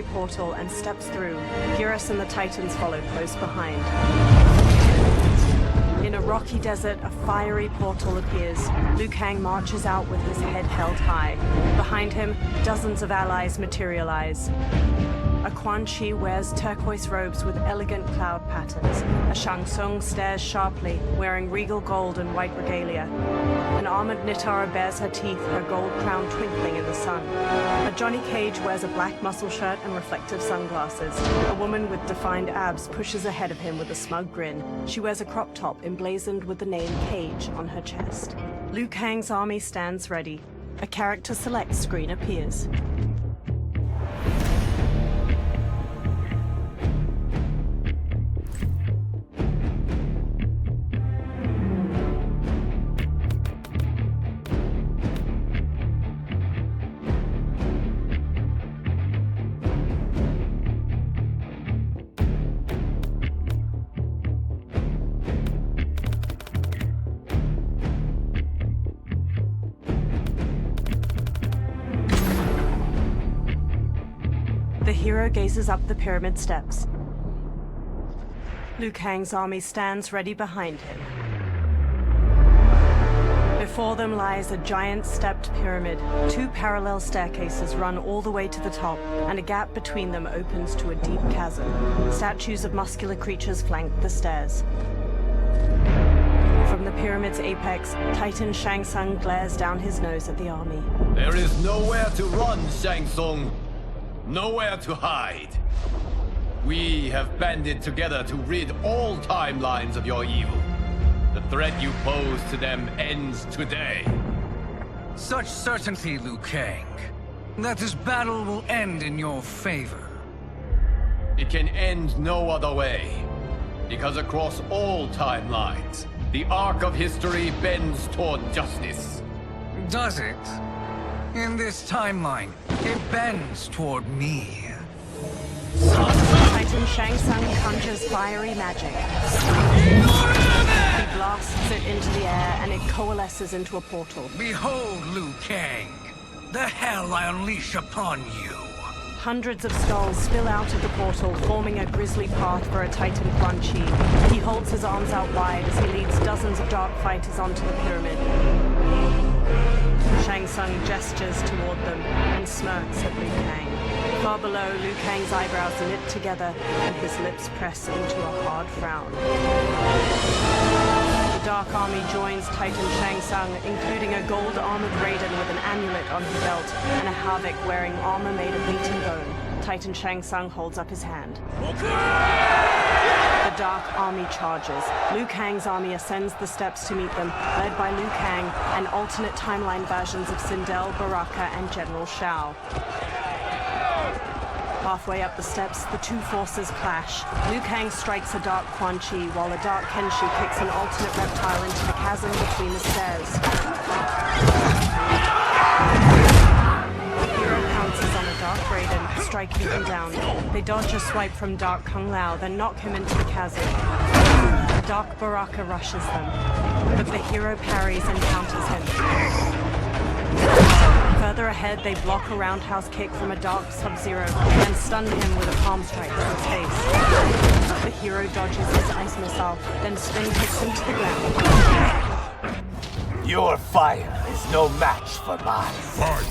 fiery portal and steps through. Geras and the Titans follow close behind. In a rocky desert, a fiery portal appears. Liu Kang marches out with his head held high. Behind him, dozens of allies materialize. A Quan Chi wears turquoise robes with elegant cloud patterns. A Shang Tsung stares sharply, wearing regal gold and white regalia. An armored Nitara bares her teeth, her gold crown twinkling in the sun. A Johnny Cage wears a black muscle shirt and reflective sunglasses. A woman with defined abs pushes ahead of him with a smug grin. She wears a crop top emblazoned with the name Cage on her chest. Liu Kang's army stands ready. A character select screen appears. The hero gazes up the pyramid steps. Liu Kang's army stands ready behind him. Before them lies a giant stepped pyramid. Two parallel staircases run all the way to the top, and a gap between them opens to a deep chasm. Statues of muscular creatures flank the stairs. From the pyramid's apex, Titan Shang Tsung glares down his nose at the army. There is nowhere to run, Shang Tsung. Nowhere to hide. We have banded together to rid all timelines of your evil. The threat you pose to them ends today. Such certainty, Liu Kang, that this battle will end in your favor. It can end no other way. Because across all timelines, the arc of history bends toward justice. Does it? In this timeline, it bends toward me. Titan Shang Tsung conjures fiery magic. He blasts it into the air and it coalesces into a portal. Behold, Liu Kang, the hell I unleash upon you. Hundreds of skulls spill out of the portal, forming a grisly path for a Titan Quan Chi. He holds his arms out wide as he leads dozens of dark fighters onto the pyramid. Shang Tsung gestures toward them and smirks at Liu Kang. Far below, Liu Kang's eyebrows knit together and his lips press into a hard frown. The Dark Army joins Titan Shang Tsung, including a gold-armored raiden with an amulet on his belt and a Havik wearing armor made of beaten bone. Titan Shang Tsung holds up his hand. The Dark Army charges. Liu Kang's army ascends the steps to meet them, led by Liu Kang and alternate timeline versions of Sindel, Baraka, and General Shao. Halfway up the steps, the two forces clash. Liu Kang strikes a Dark Quan Chi, while a Dark Kenshi kicks an alternate reptile into the chasm between the stairs. The hero pounces on a Dark Raiden, striking him down. They dodge a swipe from Dark Kung Lao, then knock him into the chasm. A Dark Baraka rushes them, but the hero parries and counters him. Further ahead, they block a roundhouse kick from a Dark Subzero and stun him with a palm strike to his face. The hero dodges his ice missile, then spin kicks him to the ground. Your fire is no match for mine. Fight!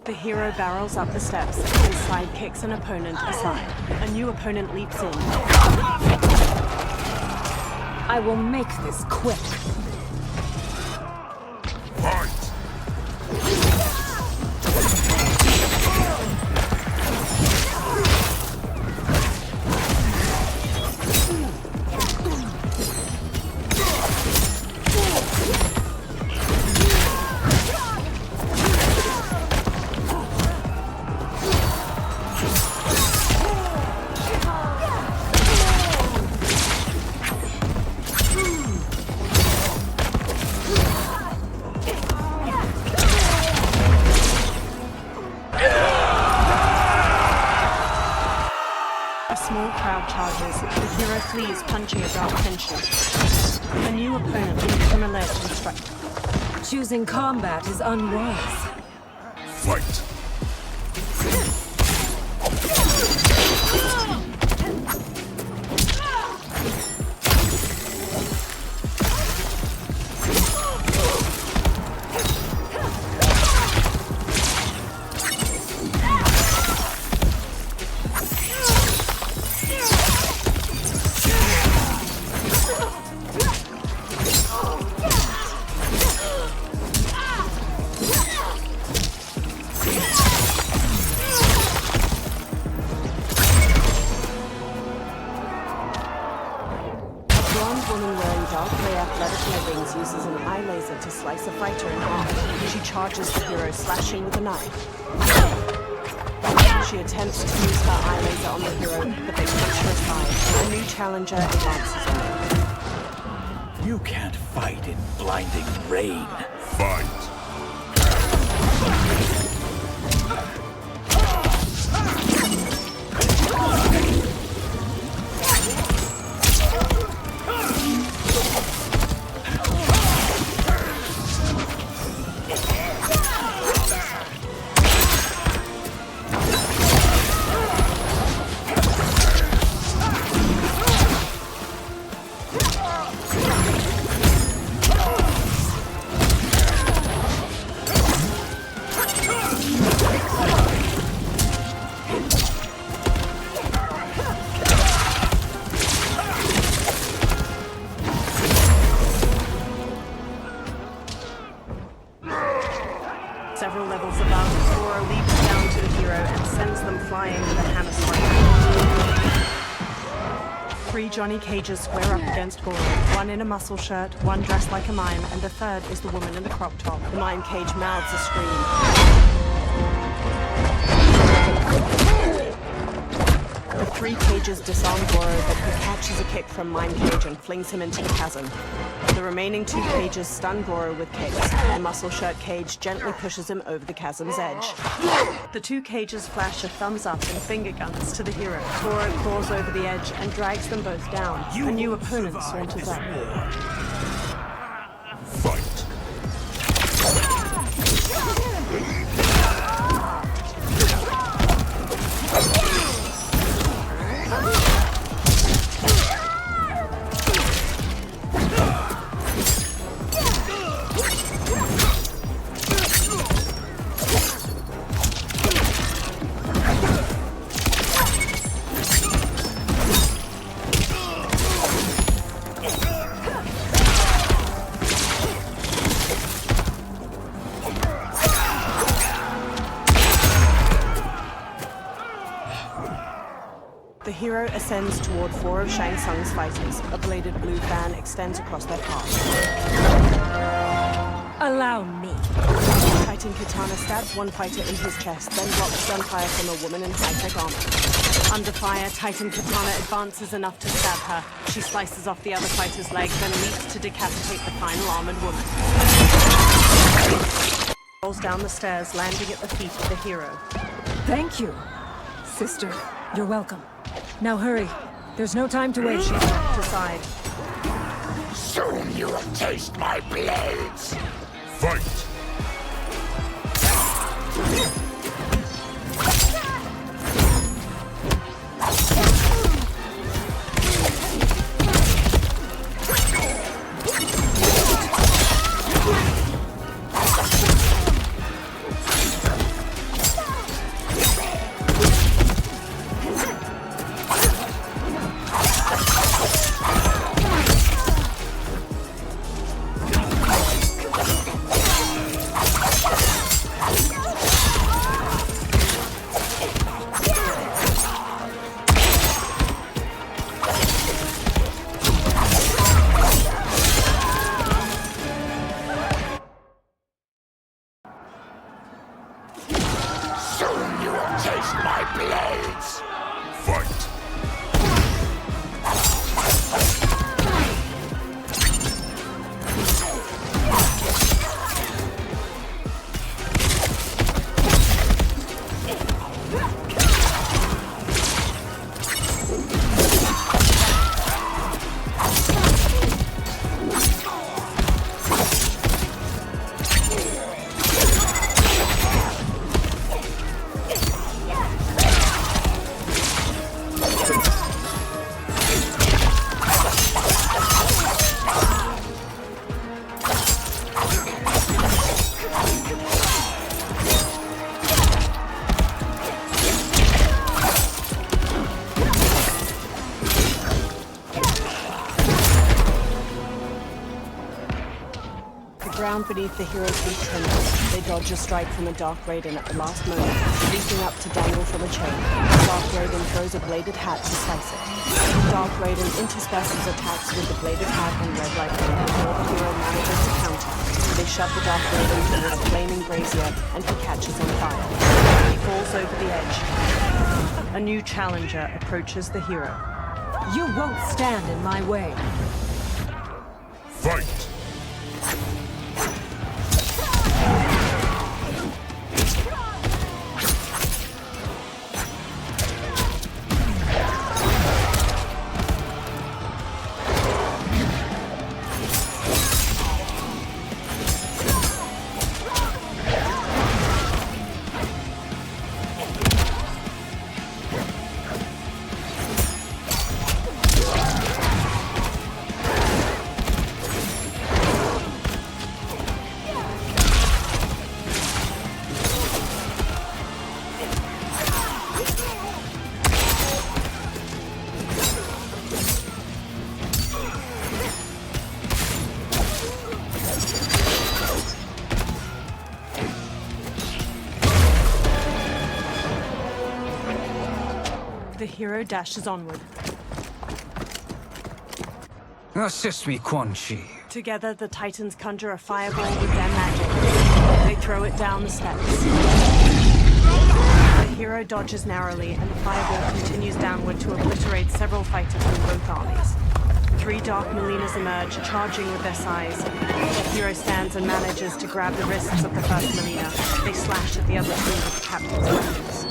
The hero barrels up the steps and side kicks an opponent aside. A new opponent leaps in. I will make this quick. Fight! small crowd charges, the hero flees, punching a dark tension. A new opponent leaves him a ledge and strikes. Choosing combat is unwise. Fight! Uses an eye laser to slice a fighter in half. She charges the hero, slashing with a knife. She attempts to use her eye laser on the hero, but they push her aside. A new challenger advances on her. You can't fight in blinding rain. Fight! Several levels above, Goro leaps down to the hero and sends them flying with a hammer strike. 3 Johnny Cages square up against Goro. One in a muscle shirt, one dressed like a mime, and the third is the woman in the crop top. The mime cage mouths a scream. The 3 cages disarm Goro, but he catches a kick from Mime Cage and flings him into the chasm. The remaining 2 cages stun Goro with kicks. The muscle shirt cage gently pushes him over the chasm's edge. The 2 cages flash a thumbs up and finger guns to the hero. Goro claws over the edge and drags them both down. A new opponent saunters up. Fight! The hero ascends toward 4 of Shang Tsung's fighters. A bladed blue fan extends across their path. Allow me. Titan Kitana stabs one fighter in his chest, then blocks gunfire from a woman in high-tech armor. Under fire, Titan Kitana advances enough to stab her. She slices off the other fighter's leg, then leaps to decapitate the final armored woman. Rolls down the stairs, landing at the feet of the hero. Thank you, sister. You're welcome. Now hurry. There's no time to waste. She's knocked aside. Soon you will taste my blades. Fight! ground beneath the hero's feet trembles. They dodge a strike from a dark raiden at the last moment, leaping up to dangle from a chain. The dark raiden throws a bladed hat to slice it. The dark raiden intersperses attacks with the bladed hat and red lightning before the hero manages to counter. They shove the dark raiden toward a flaming brazier, and he catches on fire. He falls over the edge. A new challenger approaches the hero. You won't stand in my way. Fight! The hero dashes onward. Assist me, Quan Chi. Together, the Titans conjure a fireball with their magic. They throw it down the steps. The hero dodges narrowly, and the fireball continues downward to obliterate several fighters from both armies. 3 dark milenas emerge, charging with their size. The hero stands and manages to grab the wrists of the first milena. They slash at the other 2 with the captain's weapons.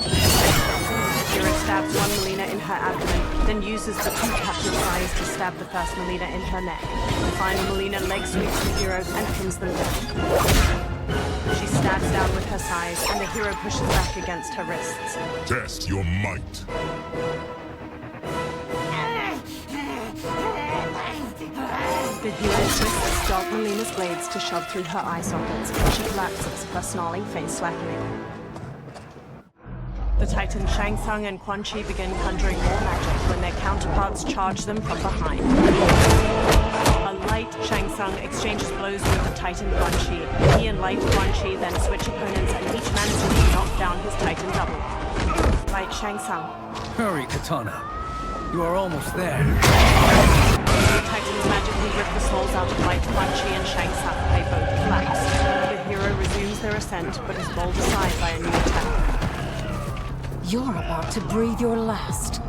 The hero stabs one milena in her abdomen, then uses the 2 captain's eyes to stab the first milena in her neck. The final milena leg sweeps the hero and pins them down. She stabs down with her size, and the hero pushes back against her wrists. Test your might. The hero twists dark milena's blades to shove through her eye sockets. She collapses, her snarling face slackening. The Titan Shang Tsung and Quan Chi begin conjuring more magic when their counterparts charge them from behind. A light Shang Tsung exchanges blows with the Titan Quan Chi. He and light Quan Chi then switch opponents, and each manages to knock down his Titan double. Light Shang Tsung. Hurry, Kitana. You are almost there. The Titans magically rip the souls out of light Quan Chi and Shang Tsung. They both collapse. The hero resumes their ascent, but is bowled aside by a new attack. You're about to breathe your last.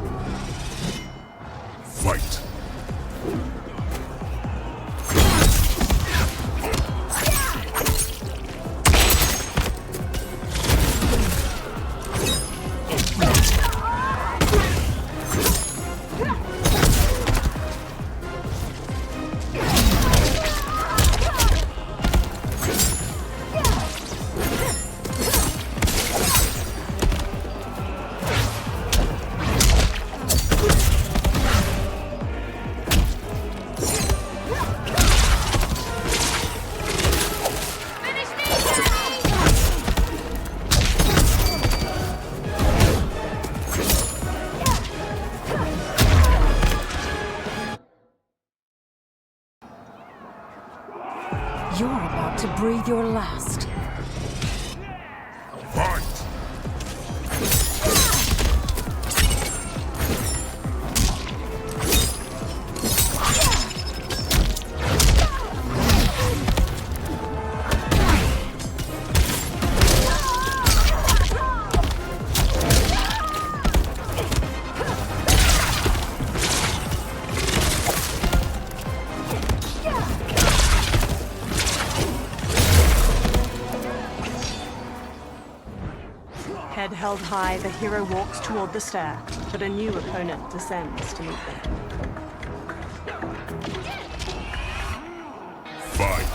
Fight! You're about to breathe your last. Fight! Head held high, the hero walks toward the stair, but a new opponent descends to meet them. Fight!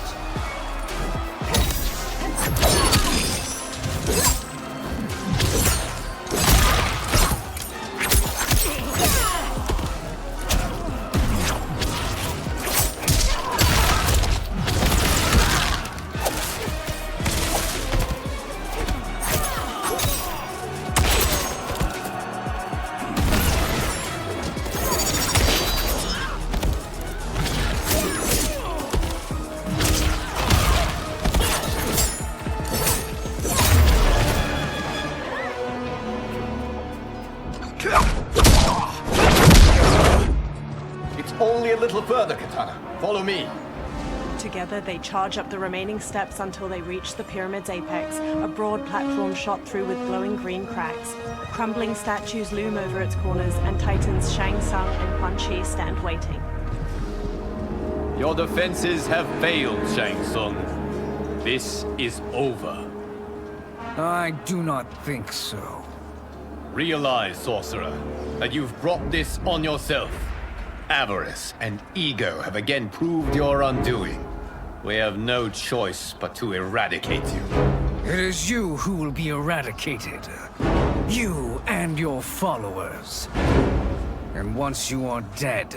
a little further, Kitana. Follow me. Together, they charge up the remaining steps until they reach the pyramid's apex, a broad platform shot through with glowing green cracks. Crumbling statues loom over its corners, and Titans Shang Tsung and Quan Chi stand waiting. Your defenses have failed, Shang Tsung. This is over. I do not think so. Realize, sorcerer, that you've brought this on yourself. Avarice and ego have again proved your undoing. We have no choice but to eradicate you. It is you who will be eradicated. You and your followers. And once you are dead,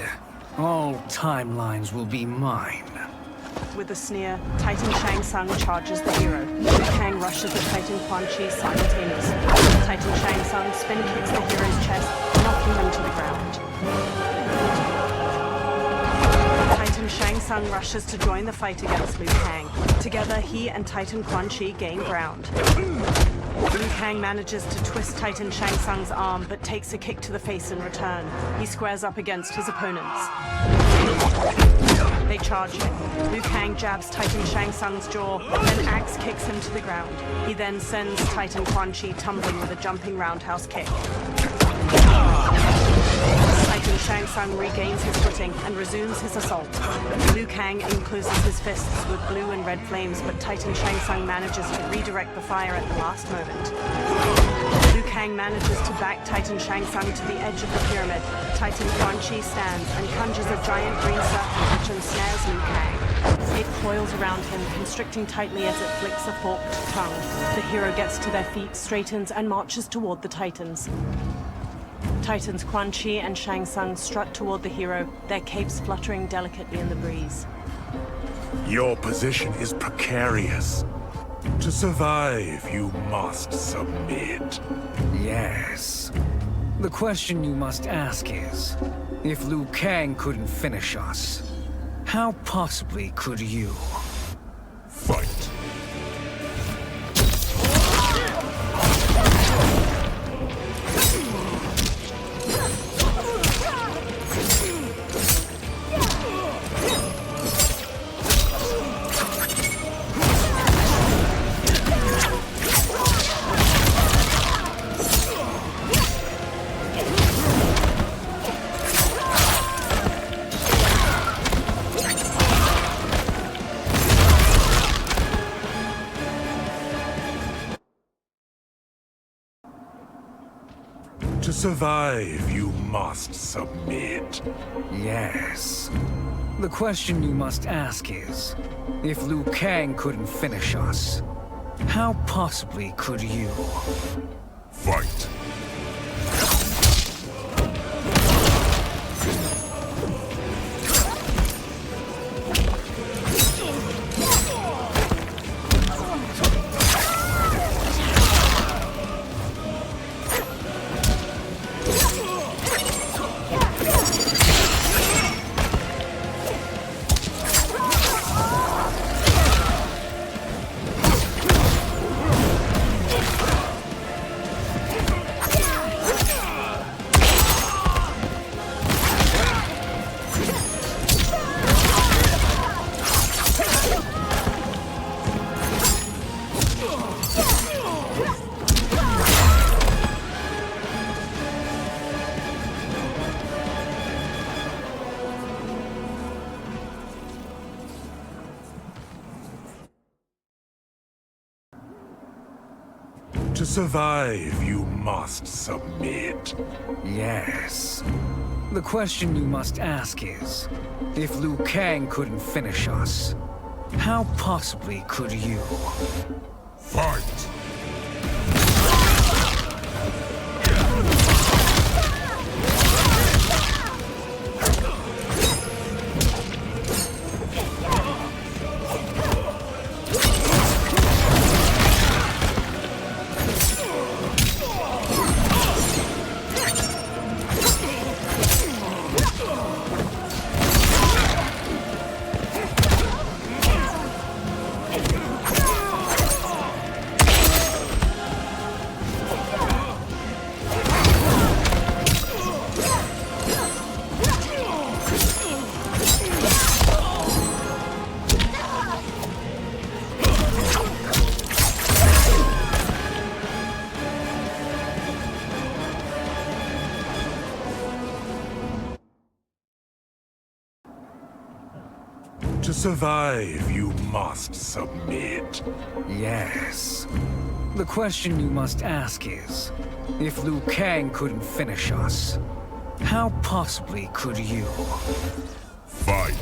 all timelines will be mine. With a sneer, Titan Shang Tsung charges the hero. Liu Kang rushes at Titan Quan Chi simultaneously. Titan Shang Tsung spin kicks the hero's chest, knocking him to the ground. Titan Shang Tsung rushes to join the fight against Liu Kang. Together, he and Titan Quan Chi gain ground. Liu Kang manages to twist Titan Shang Tsung's arm, but takes a kick to the face in return. He squares up against his opponents. They charge him. Liu Kang jabs Titan Shang Tsung's jaw, then axe kicks him to the ground. He then sends Titan Quan Chi tumbling with a jumping roundhouse kick. Titan Shang Tsung regains his footing and resumes his assault. Liu Kang encloses his fists with blue and red flames, but Titan Shang Tsung manages to redirect the fire at the last moment. Liu Kang manages to back Titan Shang Tsung to the edge of the pyramid. Titan Quan Chi stands and conjures a giant green serpent which ensnares Liu Kang. It coils around him, constricting tightly as it flicks a forked tongue. The hero gets to their feet, straightens, and marches toward the Titans. Titans Quan Chi and Shang Tsung strut toward the hero, their capes fluttering delicately in the breeze. Your position is precarious. To survive, you must submit. Yes. The question you must ask is, if Liu Kang couldn't finish us, how possibly could you? Fight. To survive, you must submit. Yes. The question you must ask is, if Liu Kang couldn't finish us, how possibly could you? Fight. To survive, you must submit. Yes. The question you must ask is, if Liu Kang couldn't finish us, how possibly could you? Fight! To survive, you must submit. Yes. The question you must ask is, if Liu Kang couldn't finish us, how possibly could you? Fight.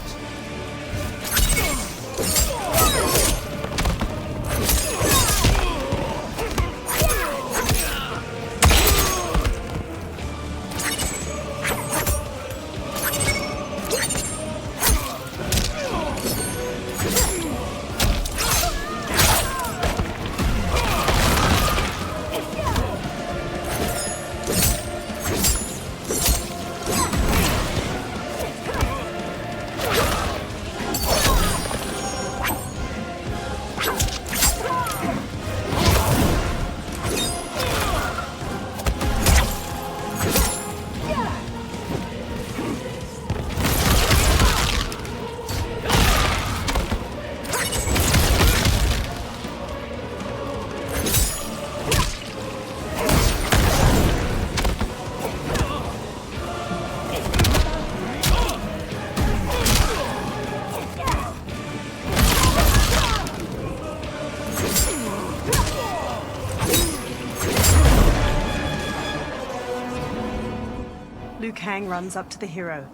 Liu Kang runs up to the hero.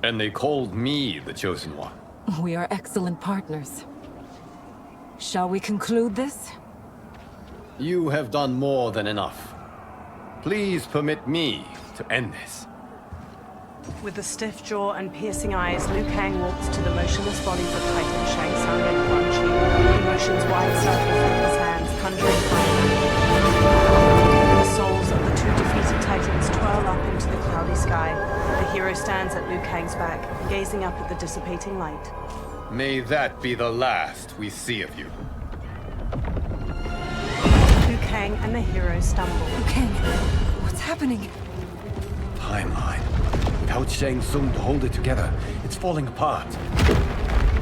And they called me the Chosen One. We are excellent partners. Shall we conclude this? You have done more than enough. Please permit me to end this. With a stiff jaw and piercing eyes, Liu Kang walks to the motionless bodies of Titan Shang Tsung and Quan Chi. He motions wide circles with his hands, conjuring fire. The souls of the two defeated Titans twirl up into the cloudy sky. The hero stands at Liu Kang's back, gazing up at the dissipating light. May that be the last we see of you. Liu Kang and the hero stumble. Liu Kang, what's happening? Timeline. Without Shang Tsung to hold it together, it's falling apart.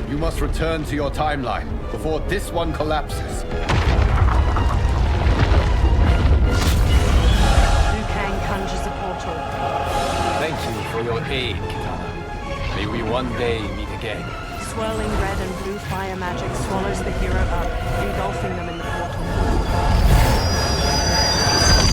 You must return to your timeline before this one collapses. Liu Kang conjures a portal. Thank you for your aid, Kitana. May we one day meet again. Swirling red and blue fire magic swallows the hero up,